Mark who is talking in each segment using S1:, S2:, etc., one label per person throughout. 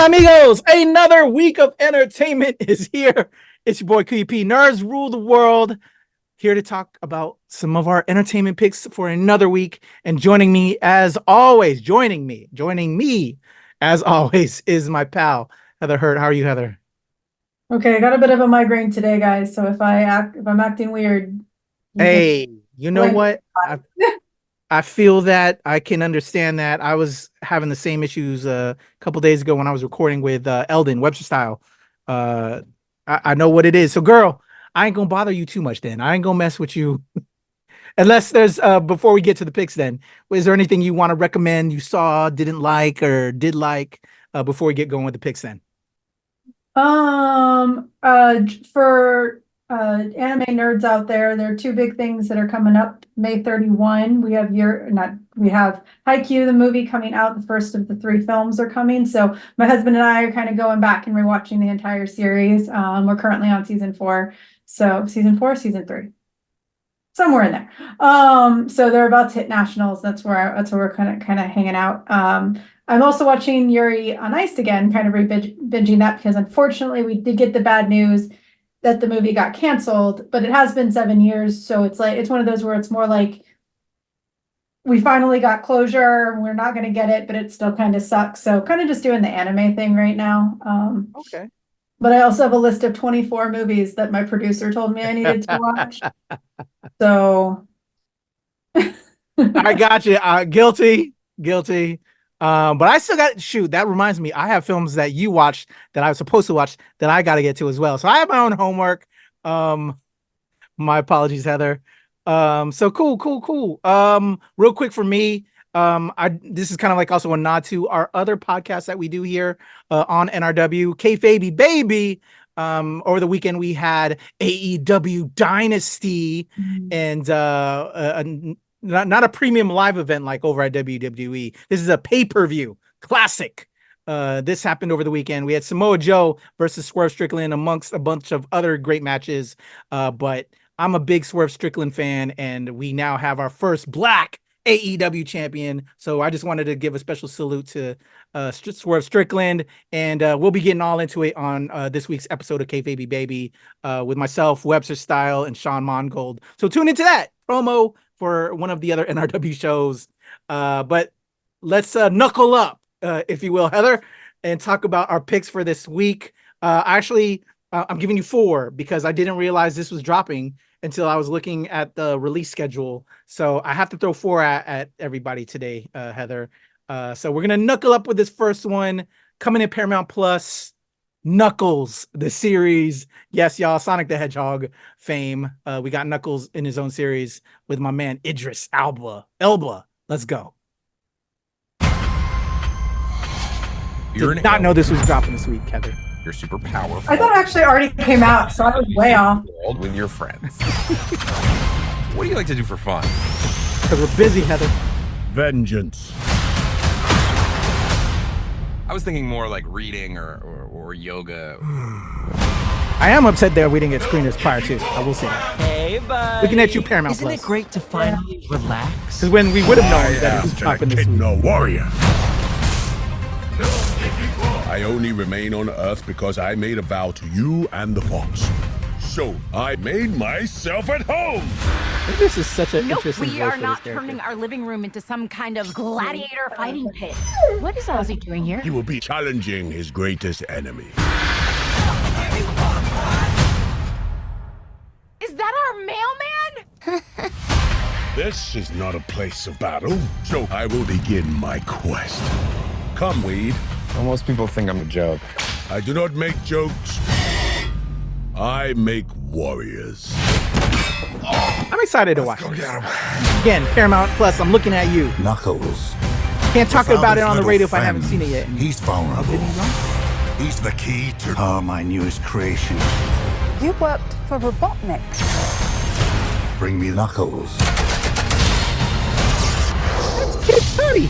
S1: amigos? Another week of entertainment is here. It's your boy Kuya. Nerds rule the world. Here to talk about some of our entertainment picks for another week. And joining me as always, is my pal, Heather Hurt. How are you, Heather?
S2: Okay, I got a bit of a migraine today, guys. So if I'm acting weird.
S1: Hey, you know what? I feel that. I can understand that. I was having the same issues a couple days ago when I was recording with Eldon, Webster Style. I know what it is. So, girl, I ain't gonna bother you too much then. I ain't gonna mess with you. Unless there's, before we get to the picks then, is there anything you want to recommend you saw, didn't like, or did like before we get going with the picks then?
S2: For anime nerds out there are two big things that are coming up May 31. We have Haikyuu, the movie coming out. The first of the 3 films are coming. So my husband and I are kind of going back and rewatching the entire series. We're currently on season 4. So season 4, season 3. Somewhere in there. So they're about to hit nationals. That's where we're kind of hanging out. I'm also watching Yuri on Ice again, kind of binging that because unfortunately we did get the bad news that the movie got canceled, but it has been 7 years. So it's one of those where it's more like we finally got closure. We're not going to get it, but it still kind of sucks. So kind of just doing the anime thing right now.
S1: Okay.
S2: But I also have a list of 24 movies that my producer told me I needed to watch. So
S1: I got you. Guilty. But I still got that reminds me, I have films that you watched that I was supposed to watch that I got to get to as well. So I have my own homework. My apologies, Heather. So cool. Real quick for me, this is kind of like also a nod to our other podcasts that we do here on NRW, Kayfabe Baby. Over the weekend we had AEW Dynasty and not a premium live event like over at WWE. This is a pay-per-view classic. This happened over the weekend. We had Samoa Joe versus Swerve Strickland amongst a bunch of other great matches. But I'm a big Swerve Strickland fan, and we now have our first black AEW champion. So I just wanted to give a special salute to Swerve Strickland, and we'll be getting all into it on this week's episode of Kayfabe Baby with myself, Webster Style, and Sean Mongold. So tune into that promo for one of the other NRW shows. But let's knuckle up, if you will, Heather, and talk about our picks for this week. Actually, I'm giving you 4 because I didn't realize this was dropping until I was looking at the release schedule. So I have to throw 4 at everybody today, Heather. So we're going to knuckle up with this first one coming in Paramount Plus. Knuckles, the series. Yes, y'all, Sonic the Hedgehog fame. We got Knuckles in his own series with my man Idris Elba. Let's go. Did not know this was dropping this week, Heather.
S3: You're super powerful.
S2: I thought it actually already came out, so I was way off.
S3: With your friends. What do you like to do for fun?
S1: Because we're busy, Heather.
S4: Vengeance.
S3: I was thinking more like reading or yoga.
S1: I am upset that we didn't get screeners prior to. I will say that.
S5: Hey, buddy.
S1: Looking at you, Paramount
S5: Isn't
S1: Plus.
S5: it great to finally relax?
S1: Because when we would have known that it was dropping this week.
S4: No warrior. I only remain on Earth because I made a vow to you and the Fox. So I made myself at home.
S1: This is such an
S6: Nope,
S1: interesting
S6: we
S1: voice
S6: are
S1: for
S6: not
S1: this character.
S6: turning our living room into some kind of gladiator fighting pit. What is Ozzy doing here?
S4: He will be challenging his greatest enemy.
S6: Is that our mailman?
S4: This is not a place of battle, so I will begin my quest. Come, Weed.
S3: Well, most people think I'm a joke.
S4: I do not make jokes. I make warriors.
S1: I'm excited to watch this. Again, Paramount Plus, I'm looking at you.
S7: Knuckles.
S1: Can't talk about it on the radio if I haven't seen it yet.
S7: He's vulnerable. He's the key to my newest creation.
S8: You worked for Robotnik.
S7: Bring me Knuckles.
S1: It's Tony.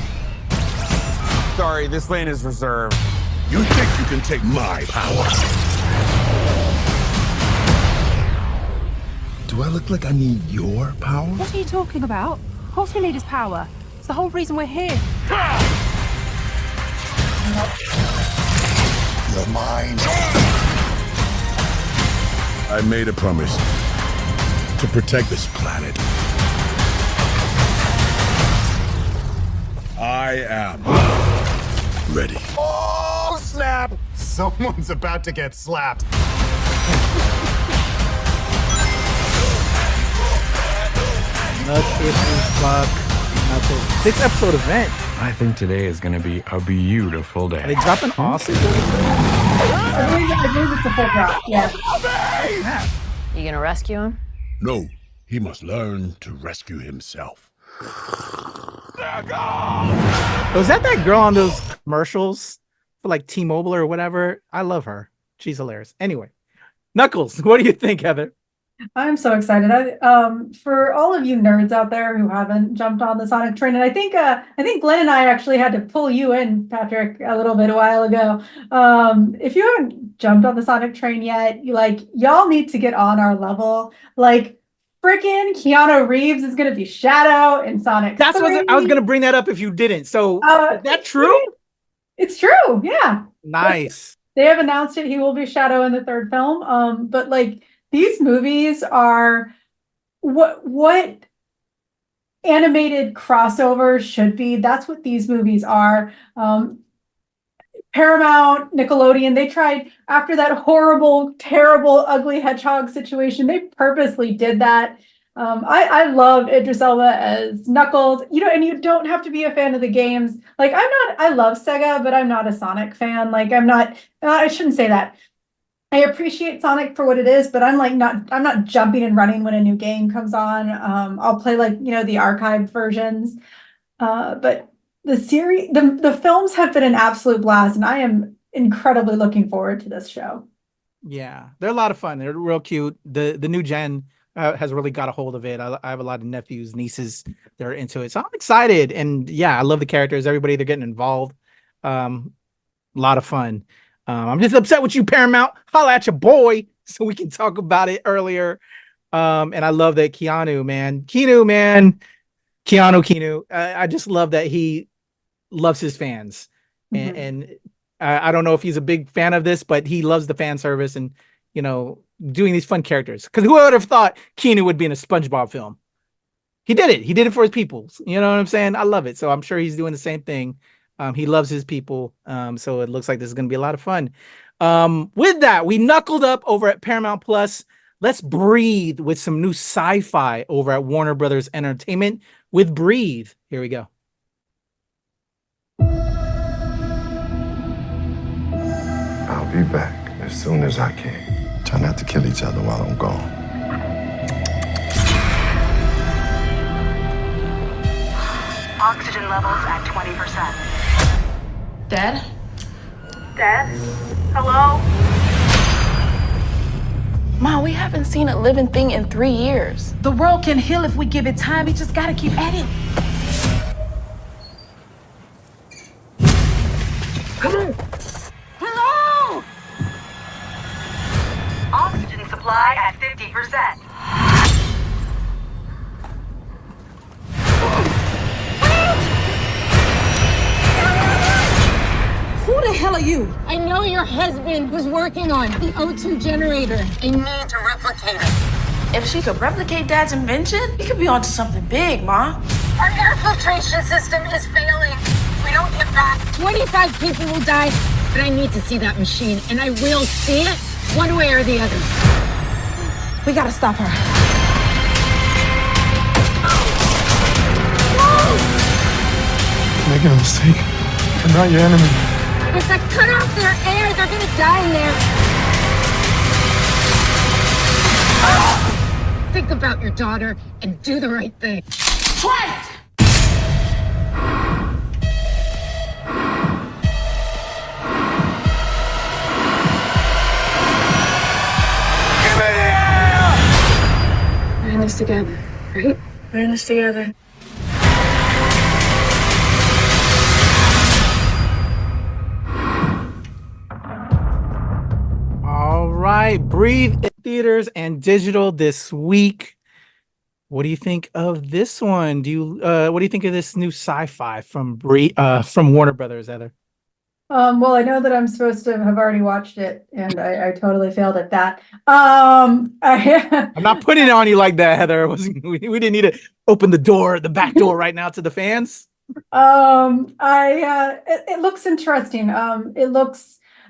S3: Sorry, this lane is reserved.
S4: You think you can take my power? Do I look like I need your power?
S8: What are you talking about? Of course we need his power. It's the whole reason we're here.
S7: of mine.
S4: I made a promise to protect this planet. I am ready.
S7: Oh, snap! Someone's about to get slapped.
S1: Fuck. 6-episode event.
S3: I think today is going to be a beautiful
S1: Are
S3: day.
S1: they dropping Austin?
S2: I believe it's a full drop. Yeah.
S6: You gonna rescue him?
S4: No, he must learn to rescue himself.
S1: Was that girl on those commercials for like T-Mobile or whatever? I love her. She's hilarious. Anyway, Knuckles, what do you think, Heather?
S2: I'm so excited. For all of you nerds out there who haven't jumped on the Sonic train, and I think Glenn and I actually had to pull you in, Patrick, a little bit a while ago. If you haven't jumped on the Sonic train yet, y'all need to get on our level. Like, freaking Keanu Reeves is gonna be Shadow in Sonic.
S1: That's
S2: 3.
S1: what I was gonna bring that up if you didn't. So is that true?
S2: It's true. Yeah.
S1: Nice.
S2: They have announced it. He will be Shadow in the third film. But like, these movies are what animated crossovers should be. That's what these movies are. Paramount, Nickelodeon, they tried after that horrible, terrible, ugly hedgehog situation. They purposely did that. I love Idris Elba as Knuckles. And you don't have to be a fan of the games. Like, I love Sega, but I'm not a Sonic fan. Like, I shouldn't say that. I appreciate Sonic for what it is, but I'm not jumping and running when a new game comes on. I'll play the archived versions. But the series, the films have been an absolute blast, and I am incredibly looking forward to this show.
S1: Yeah, they're a lot of fun. They're real cute. The new gen has really got a hold of it. I have a lot of nephews, nieces that are into it, so I'm excited. And yeah, I love the characters. Everybody, they're getting involved. A lot of fun. I'm just upset with you, Paramount. Holla at your boy so we can talk about it earlier. And I love that Keanu. I just love that he loves his fans.
S2: Mm-hmm.
S1: And I don't know if he's a big fan of this, but he loves the fan service and, doing these fun characters. Because who would have thought Keanu would be in a SpongeBob film? He did it. He did it for his people. You know what I'm saying? I love it. So I'm sure he's doing the same thing. He loves his people. So it looks like this is going to be a lot of fun. With that, we knuckled up over at Paramount Plus. Let's breathe with some new sci-fi over at Warner Brothers Entertainment with Breathe. Here we go.
S9: I'll be back as soon as I can. Try not to kill each other while I'm gone.
S10: Oxygen levels at 20%.
S6: Dad?
S10: Dad? Hello?
S6: Ma, we haven't seen a living thing in 3 years.
S8: The world can heal if we give it time. We just gotta keep at it.
S10: Come on!
S8: Hello!
S10: Oxygen supply at 50%.
S8: Who the hell are you?
S11: I know your husband was working on the O2 generator. I need to replicate it.
S6: If she could replicate Dad's invention, he could be onto something big, Ma.
S11: Our air filtration system is failing. If we don't get back, 25 people will die. But I need to see that machine, and I will see it one way or the other.
S8: We gotta stop her.
S9: Making a mistake. I'm not your enemy.
S11: If I cut off their air, they're gonna die in there. Think about your daughter and do the right thing.
S8: Try it!
S11: We're in this together, right? We're in this together.
S1: All right, Breathe in theaters and digital this week. What do you think of this one? What do you think of this new sci-fi from Warner Brothers, Heather?
S2: Well, I know that I'm supposed to have already watched it, and I totally failed at that.
S1: I'm not putting it on you like that, Heather. We didn't need to open the back door right now to the fans.
S2: It looks interesting.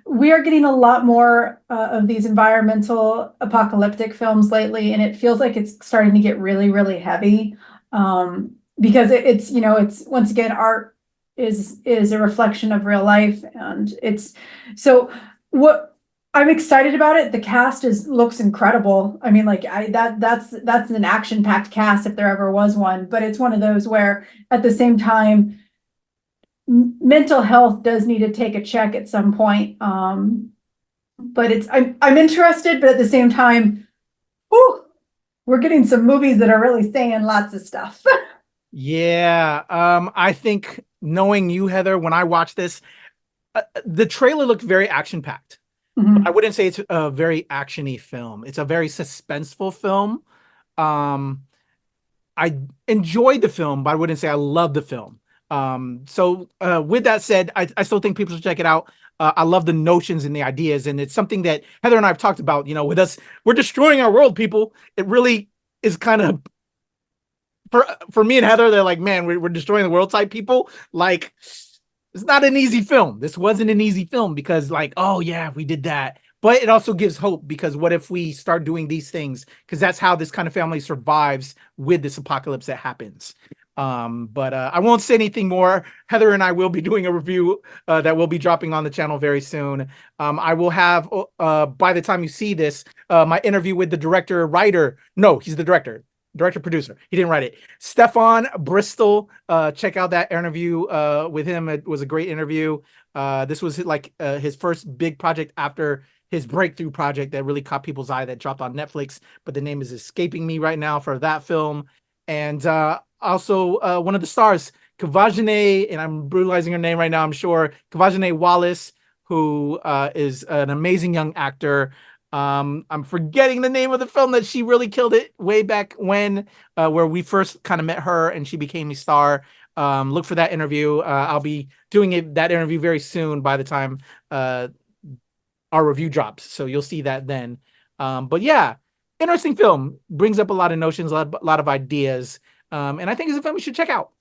S2: We are getting a lot more of these environmental apocalyptic films lately, and it feels like it's starting to get really, really heavy. Because it's once again, art is a reflection of real life, and what I'm excited about it. The cast looks incredible. I mean, that's an action-packed cast if there ever was one, but it's one of those where at the same time mental health does need to take a check at some point. But I'm interested, but at the same time, we're getting some movies that are really saying lots of stuff.
S1: Yeah, I think knowing you, Heather, when I watched this, the trailer looked very action-packed.
S2: Mm-hmm.
S1: I wouldn't say it's a very action-y film. It's a very suspenseful film. I enjoyed the film, but I wouldn't say I loved the film. So with that said, I still think people should check it out. I love the notions and the ideas, and it's something that Heather and I have talked about. With us, we're destroying our world, people. It really is kind of for me and Heather. They're like, man, we're destroying the world type people. Like, it's not an easy film. This wasn't an easy film because, like, oh yeah, we did that. But it also gives hope, because what if we start doing these things? Because that's how this kind of family survives with this apocalypse that happens. But I won't say anything more. Heather and I will be doing a review that will be dropping on the channel very soon. I will have, by the time you see this, my interview with the director-writer. No, he's the director-producer. He didn't write it. Stefan Bristol. Check out that interview with him. It was a great interview. This was his first big project after his breakthrough project that really caught people's eye that dropped on Netflix, but the name is escaping me right now for that film. And also one of the stars, Kavajane, and I'm brutalizing her name right now, I'm sure, Kavajane Wallace, who is an amazing young actor. I'm forgetting the name of the film that she really killed it way back when, where we first kind of met her and she became a star. Look for that interview. I'll be doing that interview very soon by the time our review drops. So you'll see that then. But yeah, interesting film. Brings up a lot of notions, a lot of ideas. And I think it's a film we should check out.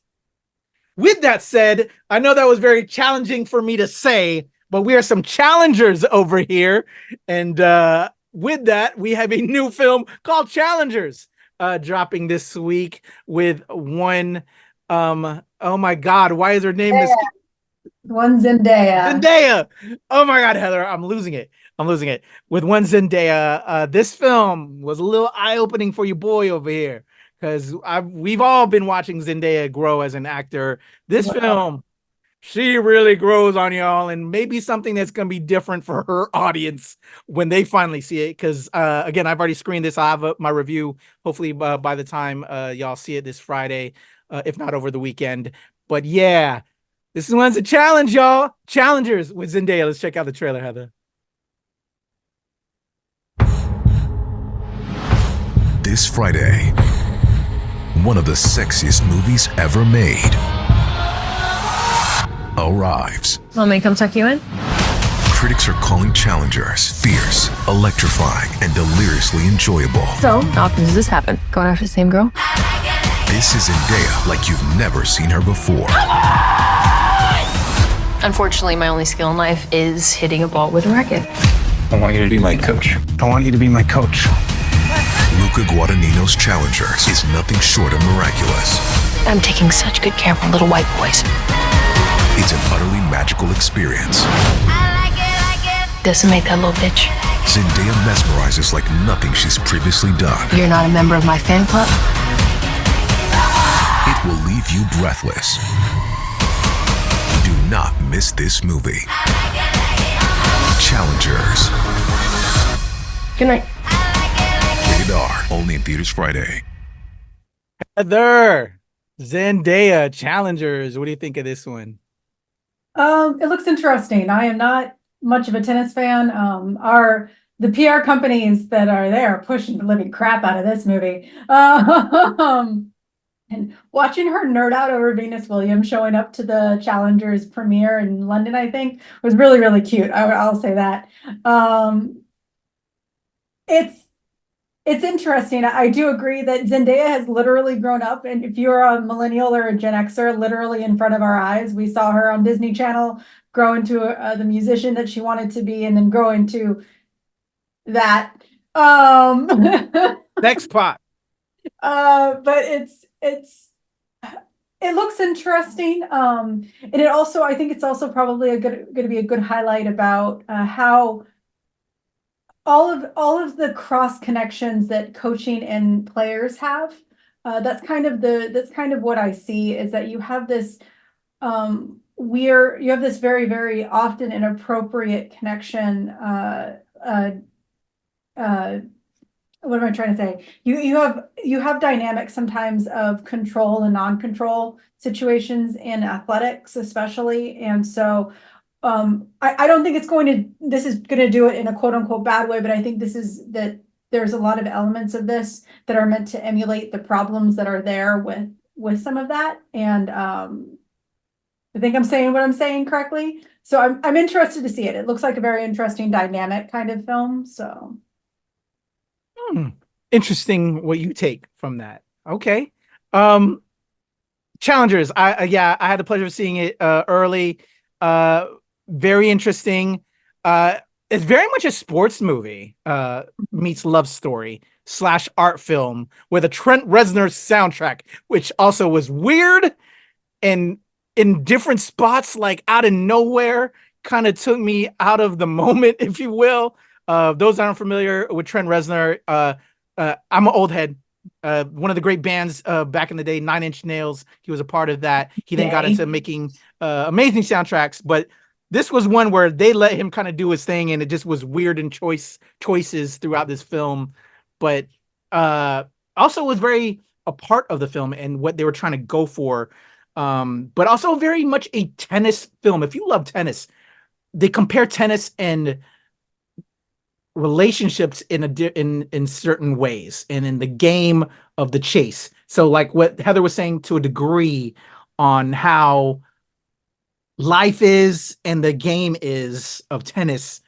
S1: With that said, I know that was very challenging for me to say, but we are some challengers over here. And with that, we have a new film called Challengers dropping this week with one, oh my God, why is her name this?
S2: One Zendaya.
S1: Zendaya. Oh my God, Heather, I'm losing it. With one Zendaya. This film was a little eye-opening for your boy over here, because we've all been watching Zendaya grow as an actor. This film, she really grows on y'all, and maybe something that's going to be different for her audience when they finally see it. Because again, I've already screened this. I have my review hopefully by the time y'all see it this Friday, if not over the weekend. But yeah, this one's a challenge, y'all. Challengers with Zendaya. Let's check out the trailer, Heather.
S3: This Friday, one of the sexiest movies ever made arrives.
S12: Want me to come tuck you in?
S3: Critics are calling Challengers fierce, electrifying, and deliriously enjoyable.
S12: So, how often does this happen? Going after the same girl?
S3: This is Zendaya like you've never seen her before.
S12: Unfortunately, my only skill in life is hitting a ball with a racket.
S13: I want you to be my coach.
S3: Luca Guadagnino's Challengers is nothing short of miraculous.
S12: I'm taking such good care of my little white boys.
S3: It's an utterly magical experience.
S12: Decimate that little bitch.
S3: Zendaya mesmerizes like nothing she's previously done.
S12: You're not a member of my fan club?
S3: It will leave you breathless. Do not miss this movie. Challengers.
S12: Good night.
S3: Rated R, only in theaters Friday.
S1: Heather, Zendaya, Challengers. What do you think of this one?
S2: It looks interesting. I am not much of a tennis fan. The PR companies that are there are pushing the living crap out of this movie. And watching her nerd out over Venus Williams showing up to the Challengers premiere in London, I think, was really, really cute. I'll say that. It's interesting. I do agree that Zendaya has literally grown up, and if you're a millennial or a Gen Xer, literally in front of our eyes, we saw her on Disney Channel grow into the musician that she wanted to be, and then grow into that.
S1: Next plot.
S2: But it looks interesting. And it also, I think it's also probably going to be a good highlight about how all of the cross connections that coaching and players have. That's kind of what I see, is that you have this you have this very, very often inappropriate connection. What am I trying to say? You have dynamics sometimes of control and non-control situations in athletics, especially. And so I don't think this is going to do it in a quote unquote bad way, but I think that there's a lot of elements of this that are meant to emulate the problems that are there with some of that. And I think I'm saying what I'm saying correctly. So I'm interested to see it. It looks like a very interesting dynamic kind of film. So
S1: interesting what you take from that. Okay. Challengers. I had the pleasure of seeing it early. Very interesting. It's very much a sports movie meets love story / art film with a Trent Reznor soundtrack, which also was weird and in different spots, like out of nowhere, kind of took me out of the moment, if you will. Those aren't familiar with Trent Reznor. I'm an old head. One of the great bands back in the day, 9 Inch Nails. He was a part of that. He then got into making amazing soundtracks, but this was one where they let him kind of do his thing, and it just was weird and choices throughout this film. But also was very a part of the film and what they were trying to go for. But also very much a tennis film. If you love tennis, they compare tennis and relationships in certain ways, and in the game of the chase. So like what Heather was saying to a degree on how life is and the game is of tennis,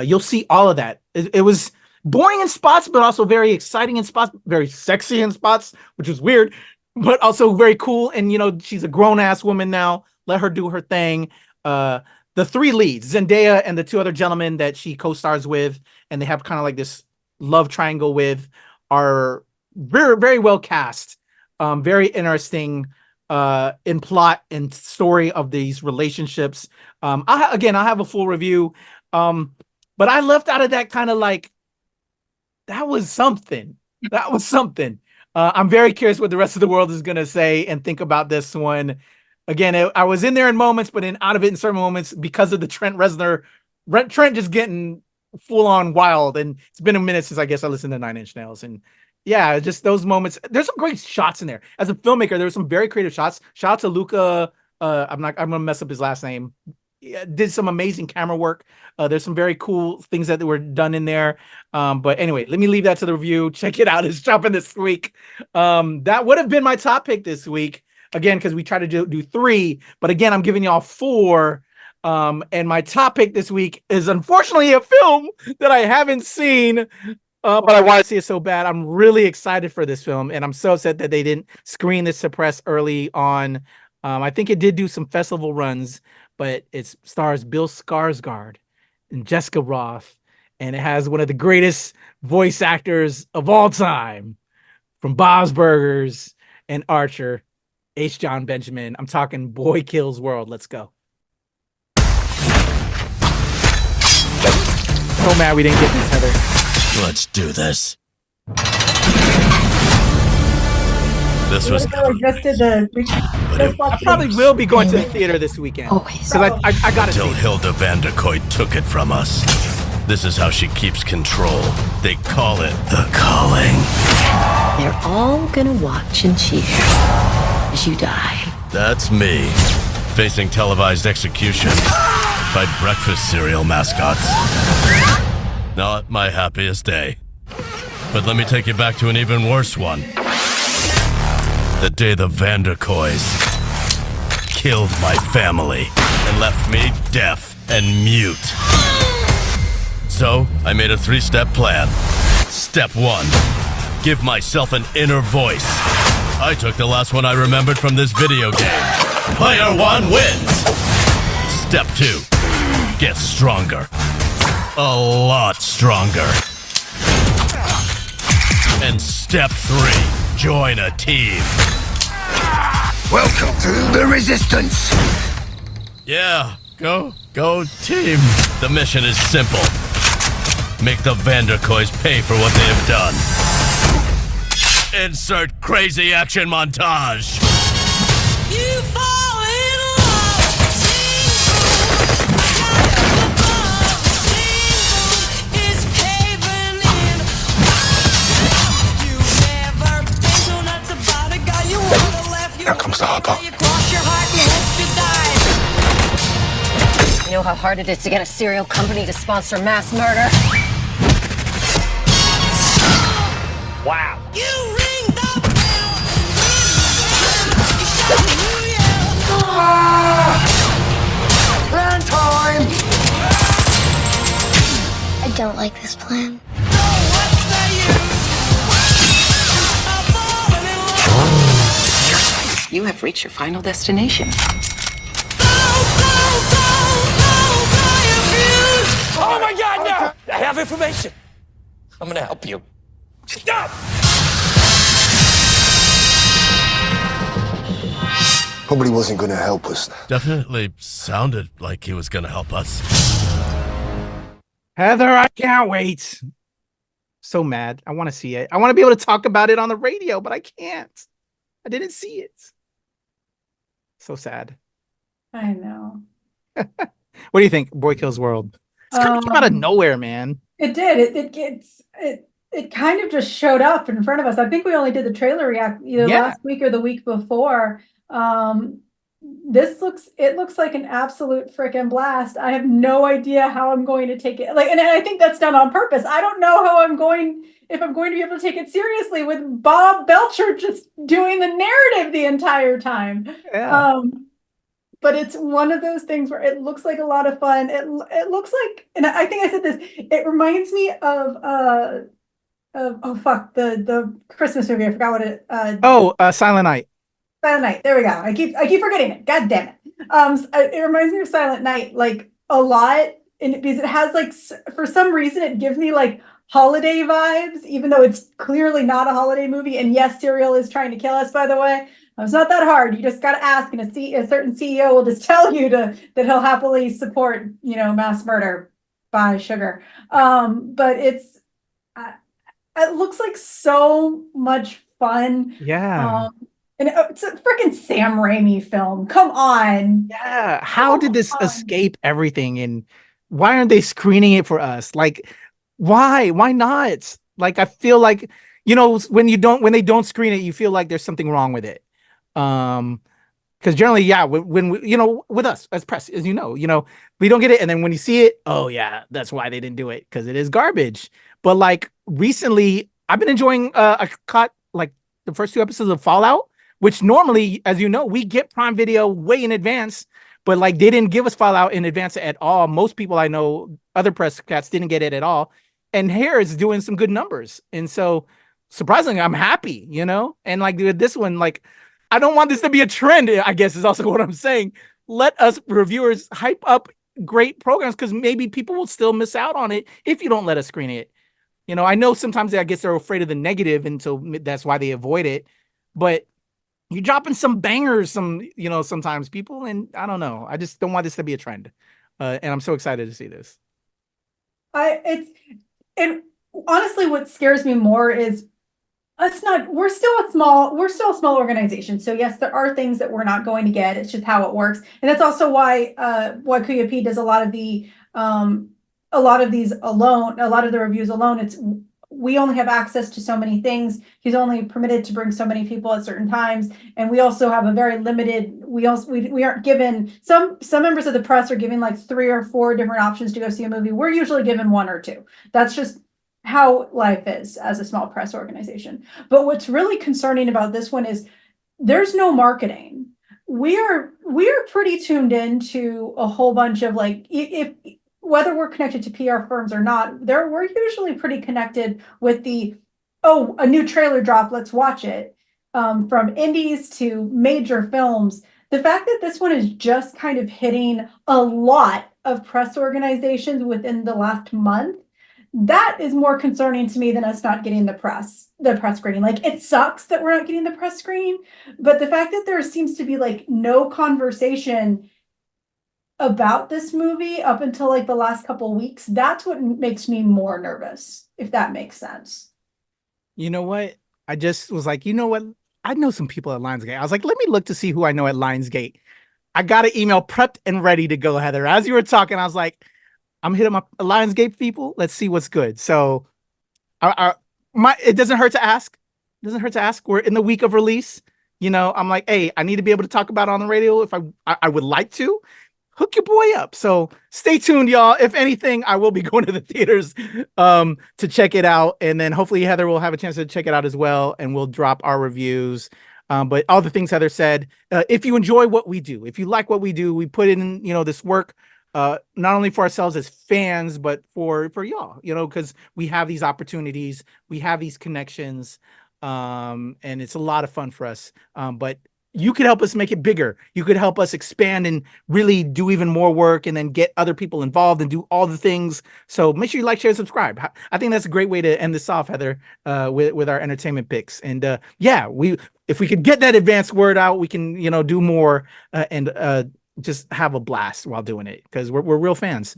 S1: you'll see all of that. It was boring in spots, but also very exciting in spots, very sexy in spots, which was weird, but also very cool. And, you know, she's a grown-ass woman now. Let her do her thing. The three leads, Zendaya and the two other gentlemen that she co-stars with, and they have kind of like this love triangle with, are very, very well cast. Very interesting in plot and story of these relationships. I have a full review, but I left out of that kind of like, that was something. That was something. I'm very curious what the rest of the world is going to say and think about this one. Again, I was in there in moments, but out of it in certain moments because of the Trent Reznor. Trent just getting full on wild. And it's been a minute since I guess I listened to 9 Inch Nails. And yeah, just those moments. There's some great shots in there. As a filmmaker, there were some very creative shots. Shout out to Luca. I'm gonna mess up his last name. Did some amazing camera work. There's some very cool things that were done in there. But anyway, let me leave that to the review. Check it out. It's dropping this week. That would have been my top pick this week. Again, because we try to do 3, but again, I'm giving y'all 4. And my top pick this week is unfortunately a film that I haven't seen, but I want to see it so bad. I'm really excited for this film, and I'm so upset that they didn't screen this suppress early on. I think it did do some festival runs, but it stars Bill Skarsgård and Jessica Roth, and it has one of the greatest voice actors of all time from Bob's Burgers and Archer, H. John Benjamin. I'm talking Boy Kills World. Let's go. So mad we didn't get this, Heather.
S14: Let's do this. This was.
S1: I probably will be going to the theater this weekend. Because I got it.
S14: Till Hilda Vanderkoy took it from us. This is how she keeps control. They call it the calling.
S12: They're all gonna watch and cheer as you die.
S14: That's me, facing televised execution by breakfast cereal mascots. Not my happiest day. But let me take you back to an even worse one. The day the Vanderkoys killed my family and left me deaf and mute. So, I made a 3-step plan. Step 1, give myself an inner voice. I took the last one I remembered from this video game. Player 1 wins. Step 2, get stronger. A lot stronger. And step 3, join a team.
S7: Welcome to the Resistance.
S14: Yeah, go team. The mission is simple. Make the Vanderkoys pay for what they have done. Insert crazy action montage.
S8: You fall in love. Is caving in. You never been so nuts about a guy you wanna left.
S9: Here comes the hot dog.
S8: You cross your heart and hope you die.
S12: You know how hard it is to get a serial company to sponsor mass murder?
S14: Wow.
S8: You ring the bell.
S7: Plan time.
S15: I don't like this plan.
S12: You have reached your final destination.
S5: Oh my God, no! I have information. I'm gonna help you. Stop!
S9: Nobody wasn't gonna help us.
S14: Definitely sounded like he was gonna help us.
S1: Heather, I can't wait. So mad. I want to see it. I want to be able to talk about it on the radio, but I can't. I didn't see it. So sad.
S2: I know.
S1: What do you think? Boy Kills World. It's kind of came out of nowhere, man.
S2: It did. It kind of just showed up in front of us. I think we only did the trailer react either last week or the week before. It looks like an absolute freaking blast. I have no idea how I'm going to take it. And I think that's done on purpose. I don't know if I'm going to be able to take it seriously with Bob Belcher just doing the narrative the entire time.
S1: Yeah.
S2: But it's one of those things where it looks like a lot of fun. It looks like, and I think I said this, it reminds me of the Christmas movie. I forgot what it
S1: Silent Night.
S2: Silent Night. There we go. I keep forgetting it. God damn it. It reminds me of Silent Night like a lot, and because it has like for some reason it gives me like holiday vibes, even though it's clearly not a holiday movie. And yes, cereal is trying to kill us. By the way, it's not that hard. You just got to ask, and a certain CEO will just tell you that he'll happily support mass murder by sugar. But it looks like so much fun.
S1: Yeah.
S2: And it's a freaking Sam Raimi film. Come on.
S1: Yeah. How did this escape everything? And why aren't they screening it for us? Like, why? Why not? Like, I feel like, when they don't screen it, you feel like there's something wrong with it. Because generally, when we, with us as press, as we don't get it. And then when you see it, oh yeah, that's why they didn't do it, because it is garbage. But like recently, I've been enjoying, I caught like the first 2 episodes of Fallout, which normally, as you know, we get Prime Video way in advance, but like they didn't give us Fallout in advance at all. Most people I know, other press cats, didn't get it at all. And here it's doing some good numbers. And so surprisingly, I'm happy, and like with this one, like, I don't want this to be a trend, I guess is also what I'm saying. Let us reviewers hype up great programs, because maybe people will still miss out on it if you don't let us screen it. I know sometimes I guess they're afraid of the negative, and so that's why they avoid it. But you're dropping some bangers, sometimes people, and I don't know. I just don't want this to be a trend. And I'm so excited to see this.
S2: Honestly, what scares me more is we're still a small organization. So yes, there are things that we're not going to get. It's just how it works. And that's also why Kuya P does a lot of these alone, a lot of the reviews alone. We only have access to so many things. He's only permitted to bring so many people at certain times. And we also have a very limited, we aren't given, some members of the press are given like 3 or 4 different options to go see a movie. We're usually given 1 or 2. That's just how life is as a small press organization. But what's really concerning about this one is there's no marketing. We are pretty tuned into a whole bunch of like, if whether we're connected to PR firms or not, we're usually pretty connected with a new trailer drop, let's watch it. From indies to major films. The fact that this one is just kind of hitting a lot of press organizations within the last month, that is more concerning to me than us not getting the press screening. Like, it sucks that we're not getting the press screening, but the fact that there seems to be like no conversation about this movie up until like the last couple of weeks, that's what makes me more nervous, if that makes sense.
S1: You know what? I just was like, you know what? I know some people at Lionsgate. I was like, let me look to see who I know at Lionsgate. I got an email prepped and ready to go, Heather. As you were talking, I was like, I'm hitting my Lionsgate people. Let's see what's good. So it doesn't hurt to ask. It doesn't hurt to ask. We're in the week of release. You know, I'm like, hey, I need to be able to talk about it on the radio if I would like to. Hook your boy up. So stay tuned, y'all. If anything, I will be going to the theaters to check it out. And then hopefully Heather will have a chance to check it out as well. And we'll drop our reviews. But all the things Heather said, if you enjoy what we do, if you like what we do, we put in, this work, not only for ourselves as fans, but for y'all, because we have these opportunities, we have these connections, and it's a lot of fun for us. But you could help us make it bigger. You could help us expand and really do even more work and then get other people involved and do all the things. So make sure you like, share, subscribe. I think that's a great way to end this off, Heather, with our entertainment picks. And if we could get that advanced word out, we can, do more and just have a blast while doing it because we're real fans.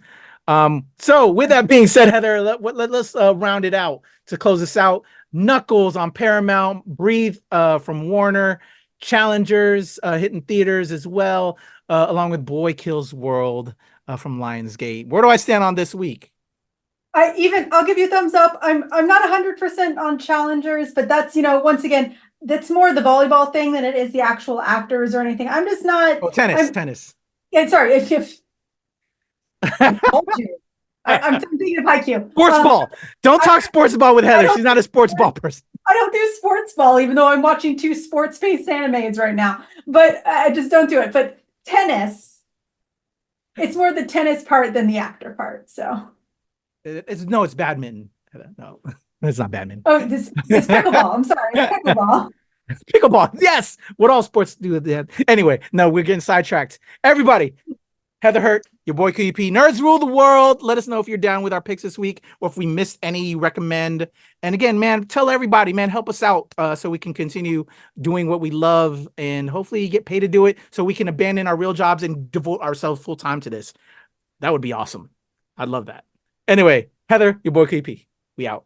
S1: So with that being said, Heather, let's round it out to close this out. Knuckles on Paramount, Breathe from Warner, Challengers hitting theaters as well, along with Boy Kills World from Lionsgate. Where do I stand on this week?
S2: I'll give you a thumbs up. I'm not 100% on Challengers, but that's, once again, that's more the volleyball thing than it is the actual actors or anything. I'm just not.
S1: Oh, tennis.
S2: Yeah, sorry. If I told you. I'm thinking of IQ.
S1: Sports ball. Don't talk sports ball with Heather. She's not a sports ball person.
S2: I don't do sports ball, even though I'm watching 2 sports-based animes right now. But I just don't do it. But tennis, it's more the tennis part than the actor part. So
S1: it's badminton. No, it's not badminton.
S2: Oh, it's pickleball. I'm sorry, pickleball.
S1: Pickleball. Yes. What all sports do with that? Anyway, no, we're getting sidetracked. Everybody, Heather Hurt, your boy QEP. Nerds rule the world. Let us know if you're down with our picks this week or if we missed any you recommend. And again, man, tell everybody, man, help us out so we can continue doing what we love and hopefully get paid to do it so we can abandon our real jobs and devote ourselves full time to this. That would be awesome. I'd love that. Anyway, Heather, your boy QEP. We out.